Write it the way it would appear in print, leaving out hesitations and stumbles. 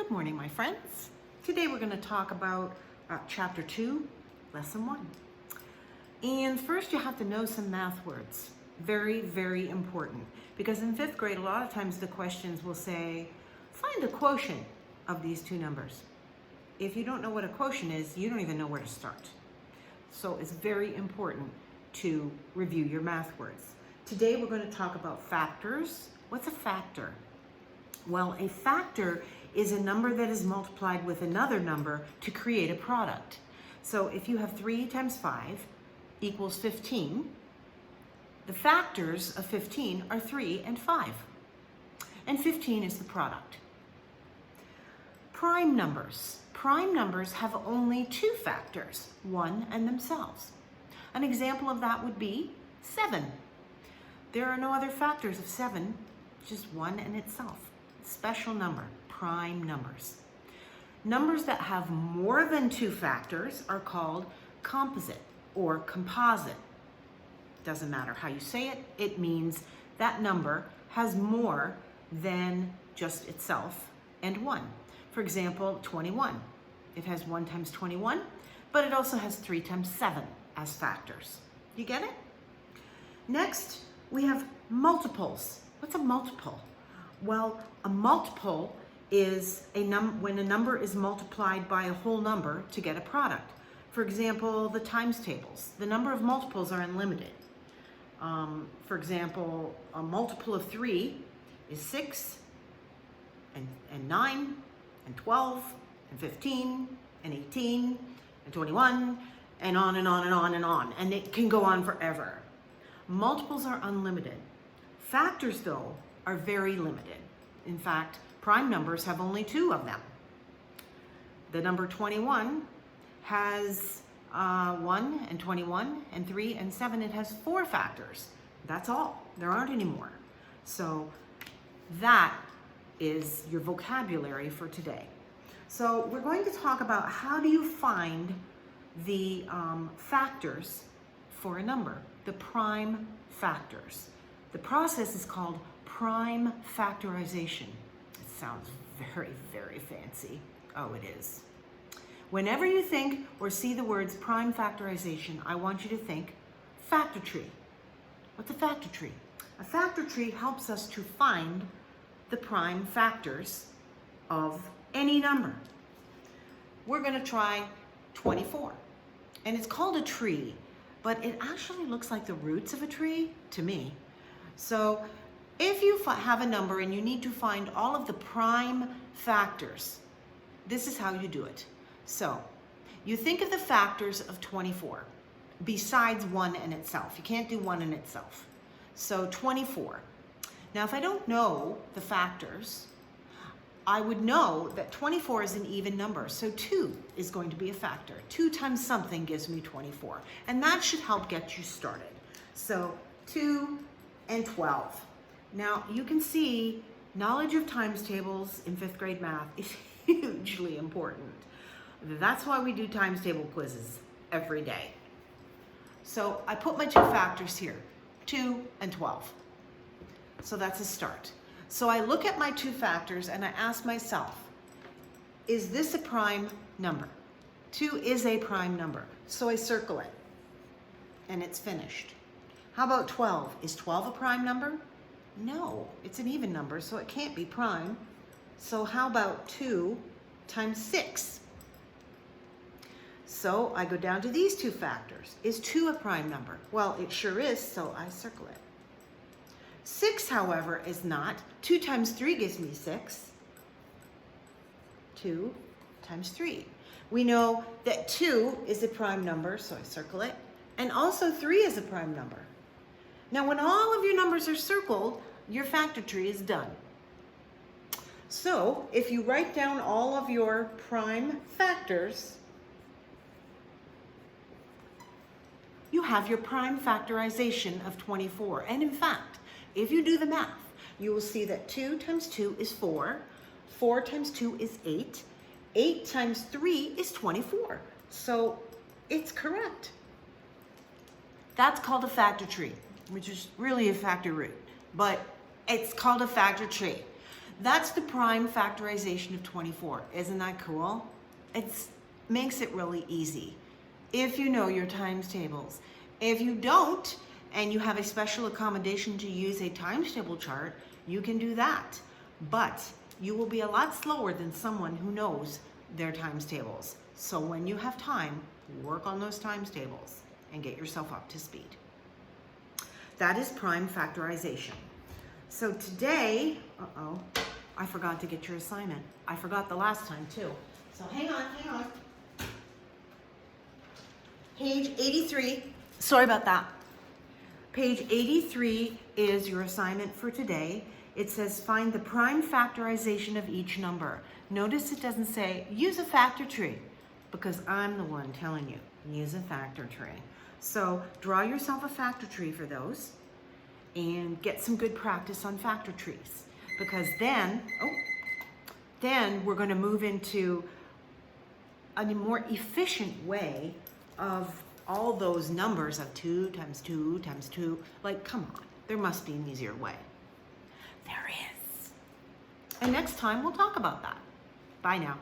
Good morning, my friends. Today we're going to talk about Chapter 2, Lesson 1. And first you have to know some math words. Very, very important. Because in 5th grade, a lot of times the questions will say, find the quotient of these two numbers. If you don't know what a quotient is, you don't even know where to start. So it's very important to review your math words. Today we're going to talk about factors. What's a factor? Well, a factor is a number that is multiplied with another number to create a product. So if you have 3 times 5 equals 15, the factors of 15 are 3 and 5. And 15 is the product. Prime numbers. Prime numbers have only 2 factors, 1 and themselves. An example of that would be 7. There are no other factors of 7, just 1 and itself. Special number, prime numbers. Numbers that have more than 2 factors are called composite or composite. Doesn't matter how you say it, it means that number has more than just itself and 1. For example, 21. It has 1 times 21, but it also has 3 times 7 as factors. You get it? Next, we have multiples. What's a multiple? Well, a multiple is when a number is multiplied by a whole number to get a product. For example, the times tables. The number of multiples are unlimited. For example, a multiple of 3 is 6 and 9 and 12 and 15 and 18 and 21 and on and on and on and on. And it can go on forever. Multiples are unlimited. Factors, though, are very limited. In fact, prime numbers have only 2 of them. The number 21 has 1 and 21 and 3 and 7. It has 4 factors. That's all. There aren't any more. So that is your vocabulary for today. So we're going to talk about how do you find the factors for a number, the prime factors. The process is called prime factorization. It sounds very, very fancy. Oh, it is. Whenever you think or see the words prime factorization, I want you to think factor tree. What's a factor tree? A factor tree helps us to find the prime factors of any number. We're going to try 24. And it's called a tree, but it actually looks like the roots of a tree to me. So if you have a number and you need to find all of the prime factors, this is how you do it. So you think of the factors of 24 besides 1 in itself. You can't do 1 in itself. So 24. Now, if I don't know the factors, I would know that 24 is an even number. So 2 is going to be a factor. 2 times something gives me 24. And that should help get you started. So 2 and 12. Now, you can see knowledge of times tables in 5th grade math is hugely important. That's why we do times table quizzes every day. So I put my 2 factors here, 2 and 12. So that's a start. So I look at my 2 factors and I ask myself, is this a prime number? 2 is a prime number. So I circle it and it's finished. How about 12? Is 12 a prime number? No, it's an even number, so it can't be prime. So how about 2 times 6? So I go down to these 2 factors. Is 2 a prime number? Well, it sure is, so I circle it. 6, however, is not. 2 times 3 gives me 6. 2 times 3. We know that 2 is a prime number, so I circle it. And also 3 is a prime number. Now, when all of your numbers are circled, your factor tree is done. So, if you write down all of your prime factors, you have your prime factorization of 24. And in fact, if you do the math, you will see that 2 times 2 is 4. 4 times 2 is 8. 8 times 3 is 24. So, it's correct. That's called a factor tree, which is really a factor root, but it's called a factor tree. That's the prime factorization of 24. Isn't that cool? It makes it really easy if you know your times tables. If you don't, and you have a special accommodation to use a times table chart, you can do that. But you will be a lot slower than someone who knows their times tables. So when you have time, work on those times tables and get yourself up to speed. That is prime factorization. So today, I forgot to get your assignment. I forgot the last time too. So hang on. Page 83, sorry about that. Page 83 is your assignment for today. It says find the prime factorization of each number. Notice it doesn't say use a factor tree, because I'm the one telling you, use a factor tree. So draw yourself a factor tree for those and get some good practice on factor trees, because then we're going to move into a more efficient way of all those numbers of 2 times 2 times 2. Like, come on, there must be an easier way. There is. And next time we'll talk about that. Bye now.